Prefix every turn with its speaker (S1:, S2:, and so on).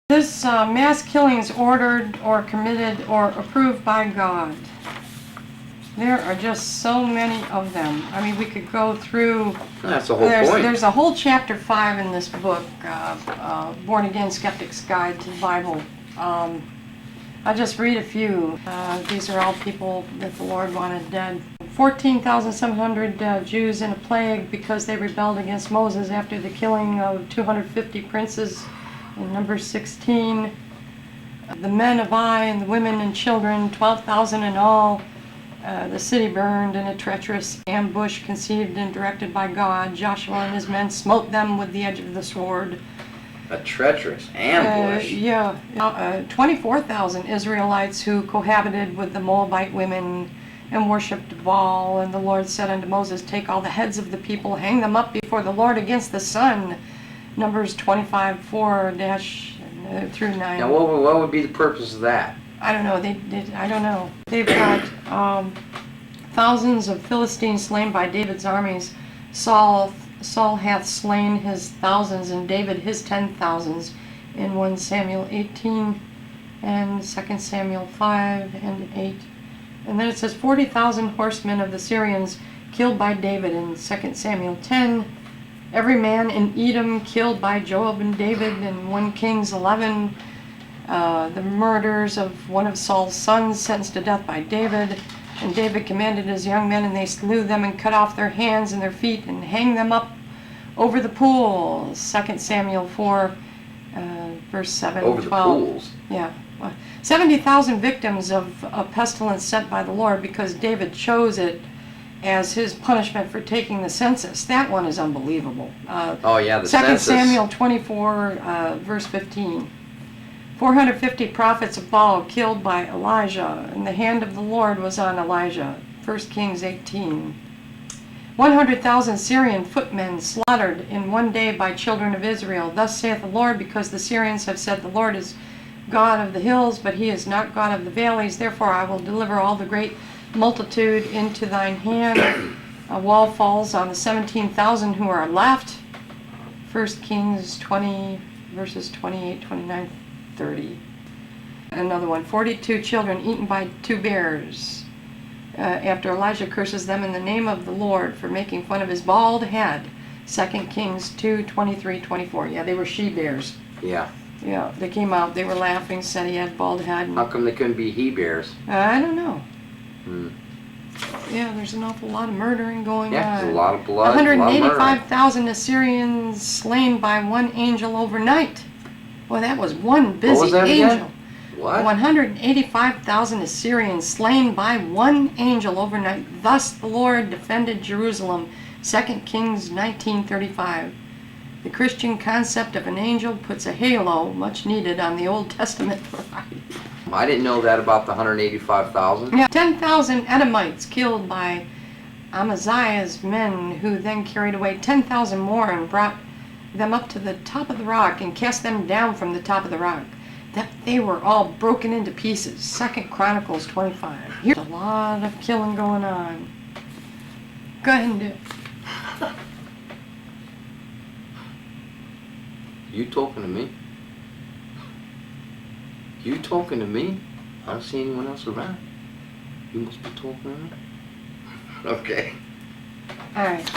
S1: This mass killings ordered or committed or approved by God. There are just so many of them. I mean, we could go through.
S2: That's the whole point.
S1: There's a whole chapter 5 in this book, Born Again Skeptic's Guide to the Bible. I'll just read a few. These are all people that the Lord wanted dead. 14,700 Jews in a plague because they rebelled against Moses after the killing of 250 princes in Numbers 16. The men of Ai and the women and children, 12,000 in all. The city burned in a treacherous ambush conceived and directed by God. Joshua and his men smote them with the edge of the sword.
S2: A treacherous ambush?
S1: 24,000 Israelites who cohabited with the Moabite women and worshipped Baal. And the Lord said unto Moses, take all the heads of the people, hang them up before the Lord against the sun. Numbers 25:4 through 9.
S2: Now what would be the purpose of that?
S1: I don't know. I don't know. They've got thousands of Philistines slain by David's armies. Saul hath slain his thousands, and David his 10,000s in 1 Samuel 18 and 2 Samuel 5 and 8. And then it says 40,000 horsemen of the Syrians killed by David in 2 Samuel 10. Every man in Edom killed by Joab and David in 1 Kings 11. The murders of one of Saul's sons sentenced to death by David. And David commanded his young men, and they slew them and cut off their hands and their feet and hanged them up over the pool. 2 Samuel 4, verse 7
S2: over
S1: and 12.
S2: The pools?
S1: Yeah. 70,000 victims of a pestilence sent by the Lord because David chose it as his punishment for taking the census. That one is unbelievable.
S2: Oh yeah, the
S1: 2
S2: census.
S1: Samuel 24, verse 15. 450 prophets of Baal killed by Elijah, and the hand of the Lord was on Elijah. 1 Kings 18. 100,000 Syrian footmen slaughtered in one day by children of Israel. Thus saith the Lord, because the Syrians have said, the Lord is God of the hills, but he is not God of the valleys. Therefore I will deliver all the great multitude into thine hand. A wall falls on the 17,000 who are left. 1 Kings 20, verses 28, 29, 30. Another one, 42 children eaten by 2 bears. After Elijah curses them in the name of the Lord for making fun of his bald head. 2 Kings 2, 23, 24. Yeah, they were she-bears.
S2: Yeah.
S1: Yeah, they came out, they were laughing, said he had a bald head.
S2: How come they couldn't be he-bears?
S1: I don't know. Yeah, there's an awful lot of murdering going on.
S2: Yeah, there's a lot of blood,
S1: 185,000 Assyrians slain by one angel overnight. Well, that was one busy
S2: what was that
S1: angel.
S2: Again? What?
S1: 185,000 Assyrians slain by one angel overnight. Thus the Lord defended Jerusalem. 2 Kings 19:35. The Christian concept of an angel puts a halo, much needed, on the Old Testament variety.
S2: I didn't know that about the 185,000.
S1: Yeah, 10,000 Edomites killed by Amaziah's men, who then carried away 10,000 more and brought them up to the top of the rock and cast them down from the top of the rock. That they were all broken into pieces. 2 Chronicles 25. Here's a lot of killing going on. Go ahead and do it.
S2: You talking to me? You talking to me? I don't see anyone else around. You must be talking to me. Okay.
S1: All right.